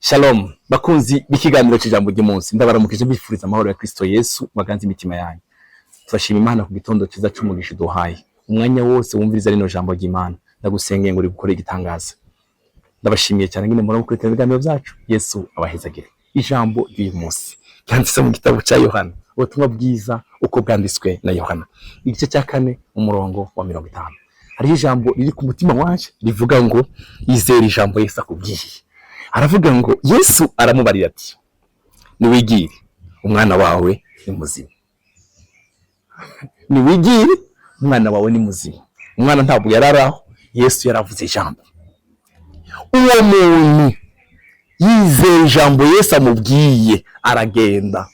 Shalom bakunzi b'ikiganiro cy'ijambo ry'umunsi, ndabaramukije mbifuriza amahoro ya Kristo Yesu baganze imitima yanyu. Turashima Imana ku gitondo cyiza cy'umugisha duhaye. Umwanya wose wumviriza rino jambo ry'Imana, ndagusengeye ngo rikore igitangaza. Ndabashimiye cyane ngine muri gukurikira ibiganiro byacu. Yesu abahezagire. Ijambo ry'uyu munsi cyanditse mu gitabo cya Yohana, ubutumwa bwiza uko bwanditswe na Yohana, igice cya 4 umurongo wa 50. Hari ijambo riri ku mutima wacu rivuga ngo yizera ijambo Yesu akubwiye. Aravuga ngo Yesu aramubarira ati niwigire umwana wawe ni muzima. Niwigire umwana wawe ni muzima. Umwana ntabwo yararaho, Yesu yaravuze ijambo. Uwo muntu yizeye ijambo Yesu amubwiye aragenda.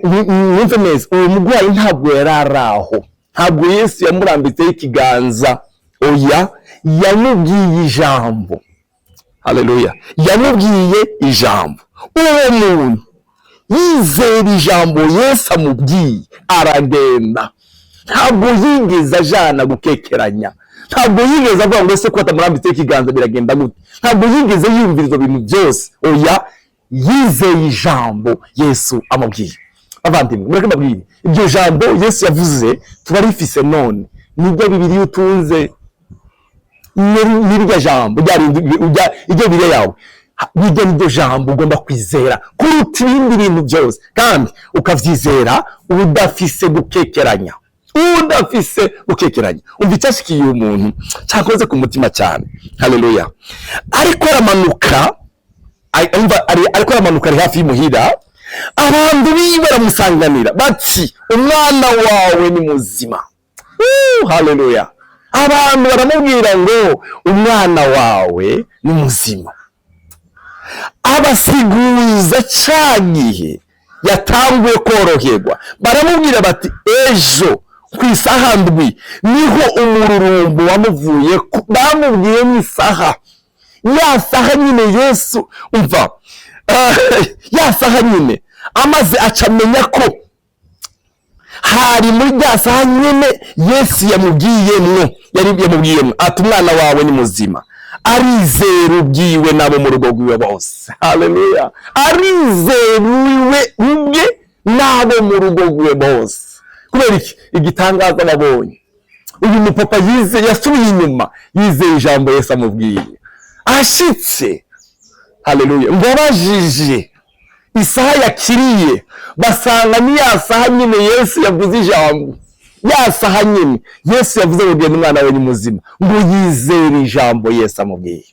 Mwumve neza, uwo mugwayi ntabwo yararaho, ntabwo Yesu yamurambitseho ikiganza, oya, yamubwiye ijambo. Haleluya, yamubwiye ijambo. Uwo muntu yizera ijambo Yesu amubwiye aragenda. Ntabwo yigeze ajana gukekeranya, ntabwo yigeze avuga ngo se ko atamurambitseho ikiganza biragenda gute, ntabwo yigeze yumvira ibyo bintu byose, oya, yizeye ijambo Yesu amubwiye. Abandimwe mureke mbabwire, ibyo jambo Yesu yavuze tubarifise none, nibyo Bibiliya utunze, n'iryo jambo iryo bire yawe, bijya n'iryo jambo ugomba kwizera kuruta ibindi bintu byose, kandi ukavyizera udafise gukekeranya, udafise gukekeranya. Umva icyashikiye umuntu cyakoze ku mutima cyane. Haleluya. Ariko aramanuka ari hafi y'umuhira, abantu baramusanganira bati umwana wawe ni muzima. Haleluya. Abantu baramubwira ngo umwana wawe ni muzima. Abasiguza cagihe yatanguye koroherwa, baramubwira bati ejo ku isaha ndwi niho umururumbo wamuvuye, bamubwiye n'isaha, ya saha nyine Yesu umva, ya saha nyine amaze acamenya ko hari muri ya saha nyine Yesu yamubwiyemwo ati umwana wawe ni muzima. Arizera ubwiwe nabo mu rugo rwiwe bose. Haleluya. Arizera ubwe nabo mu rugo rwiwe bose. Kubera iki? Igitangaza nabonye, uyu mupapa yasubiye inyuma, yizeye ijambo Yesu amubwiye, ashitse. Haleluya. Ngabajije isaha yakiriye, basanga ni ya saha nyine Yesu yavuze ijambo, ya saha nyine Yesu yavuze ngo umwana wawe ni muzima, ngo yizere ijambo Yesu amubwiye.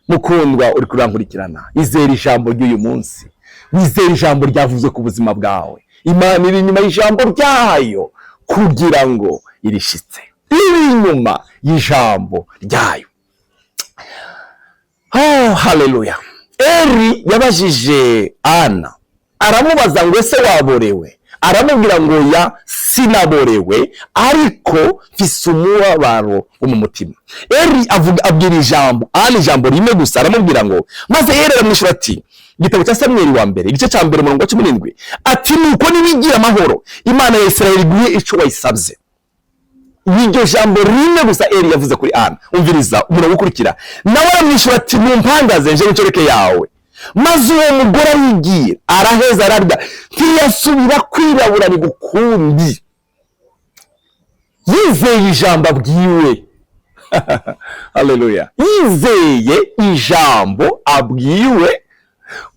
Mukundwa uri kurankurikirana, izere ijambo ry'uyu munsi, wizere ijambo ryavuze ku buzima bwawe. Imana iri inyuma y'ijambo ryayo kugira ngo irishitse, iri inyuma y'ijambo ryayo. Haleluya. Eri yabajije Ana, aramubaza ngo ese waborewe? Aramubwira ngo ya sinaborewe, ariko mfise umubabaro wo mu mutima. Eri abwira ijambo Ana ijambo rimwe gusa, aramubwira ngo, maze Eri aramwishura ati, igitabo cya Samweli wa mbere igice cya 1 umurongo wa 17, ati nuko nibigira amahoro Imana ya Isirayeli guye ico wayisabye. Niryo jambo rimwe gusa Eri yavuze kuri Ana. Umviriza umurongo ukurikira, nawe aramwishura ati numpangaze nje n'inshoreke yawe. Maze uwo mugore yigiye araheza ararya, ntiyasubira kwirabura ni gukundi. Yizeye ijambo abwiwe. Haleluya. Yizeye ijambo abwiwe,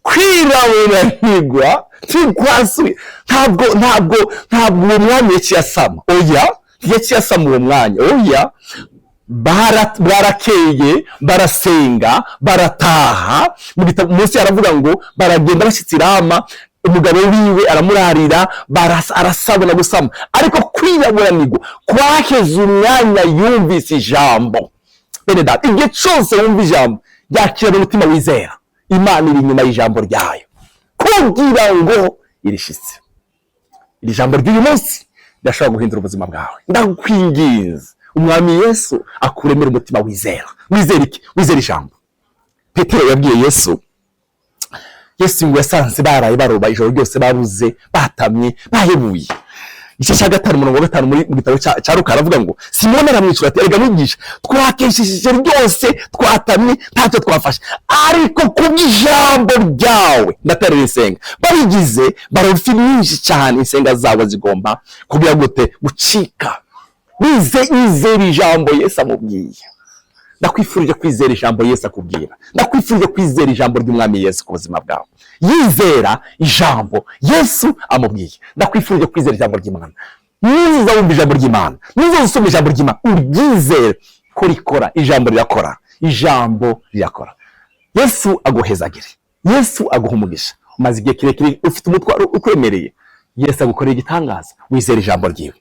kwirabura ntigwa tikwasuye. Ntabwo uwo mwanya yakiyasama, oya, yakiyasama uwo mwanya, oya. Barakeye, barasenga, barataha. Mu gitabo munsi aravuga ngo baragenda bashyitsi Rama, umugabo wiwe aramurarira, arasabona gusama, ariko kwirabura nigwa kwaheze umwanya yumvise ijambo. Bene data, igihe cyose wumva ijambo ryakira n'umutima wizera, Imana iri inyuma y'ijambo ryayo kugira ngo irishitse. Iri jambo ry'uyu munsi ndashaka guhindura ubuzima bwawe. Ndakwinginze umwami Yesu akuremera umutima wizera. Wizera iki? Wizera ijambo. Petero yabwiye Yesu ngo yasanze baraye baroba ijoro ryose, babuze, batamye, bahebuye. igice cya 5:5 muri mu gitabo cya Luka aravuga ngo Simoni aramwishyura ati erega mwigisha twakeshishije ryose twatamye ntacyo twafashe ariko kubw'ijambo ryawe ndaterera insenga babigize barufi nyinshi cyane insenga zabo zigomba kugira gute gucika bizera ijambo Yesu amubwiye. Ndakwifurije kwizera ijambo Yesu akubwira. Ndakwifurije kwizera ijambo ry'Umwami Yesu ku buzima bwawe. Yizera ijambo Yesu amubwiye. Ndakwifurije kwizera ijambo ry'Imana. Niza wumva ijambo ry'Imana, niza usoma ijambo ry'Imana, uryizere ko rikora. Ijambo rirakora, ijambo rirakora. Yesu aguhezagire, Yesu aguha umugisha. Umaze igihe kirekire ufite umutwaro ukwemereye, Yesu agukorera igitangaza. Wizera ijambo ryiwe.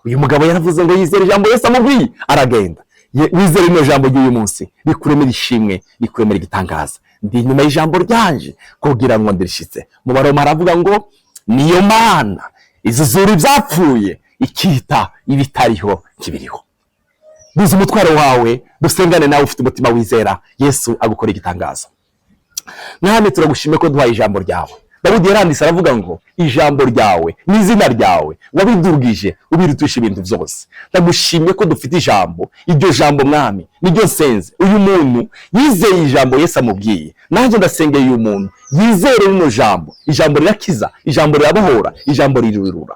Uyu mugabo yaravuze ngo yizera ijambo Yesu amubwiye, aragenda. Wizera ino jambo ry'uyu munsi rikuremera ishimwe, rikuremera igitangaza. Ndi inyuma y'ijambo ryanje kugira ngo ndirishitse. Mu Baroma aravuga ngo niyo Mana izuzura ibyapfuye ikita ibitariho kibiriho. Biza umutwaro wawe dusengane nawe ufite umutima wizera Yesu agukora igitangaza. Mwami turagushimye ko duhaye ijambo ryawe. Dawidi yarandise aravuga ngo ijambo ryawe n'izina ryawe wabidurugije ubirutisha ibintu byose. Ndagushimye ko dufite ijambo, iryo jambo Mwami niryo senze. Uyu muntu yizeye ijambo Yesu amubwiye, nanjye ndasengeye uyu muntu yizere rino jambo. Ijambo rirakiza, ijambo rirabohora, ijambo ririrura.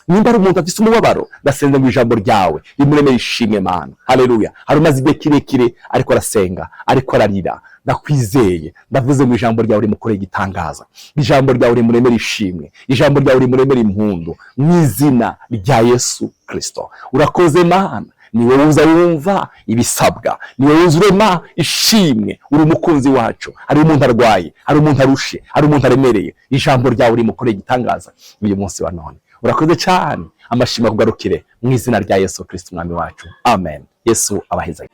Nimba ari umuntu afite umubabaro, ndasenga ngo ijambo ryawe rimuremere ishimwe Mana. Haleluya. Hari umaze igihe kirekire ariko arasenga, ariko ararira. Ndakwizeye, ndavuze ngo ijambo ryawe rimukoreye igitangaza. Ijambo ryawe rimuremere ishimwe, ijambo ryawe rimuremere impundu mu izina rya Yesu Kristo. Urakoze Mana, ni wowe uza wumva ibisabwa, ni wowe uza urema ishimwe. Uri umukunzi wacu. Hari umuntu arwaye, hari umuntu arushe, hari umuntu aremereye. Ijambo ryawe rimukoreye igitangaza uyu munsi wa none. Urakoze cyane, amashimwe kugarukire mu izina rya Yesu Kristo Umwami wacu. Amen. Yesu abaheza.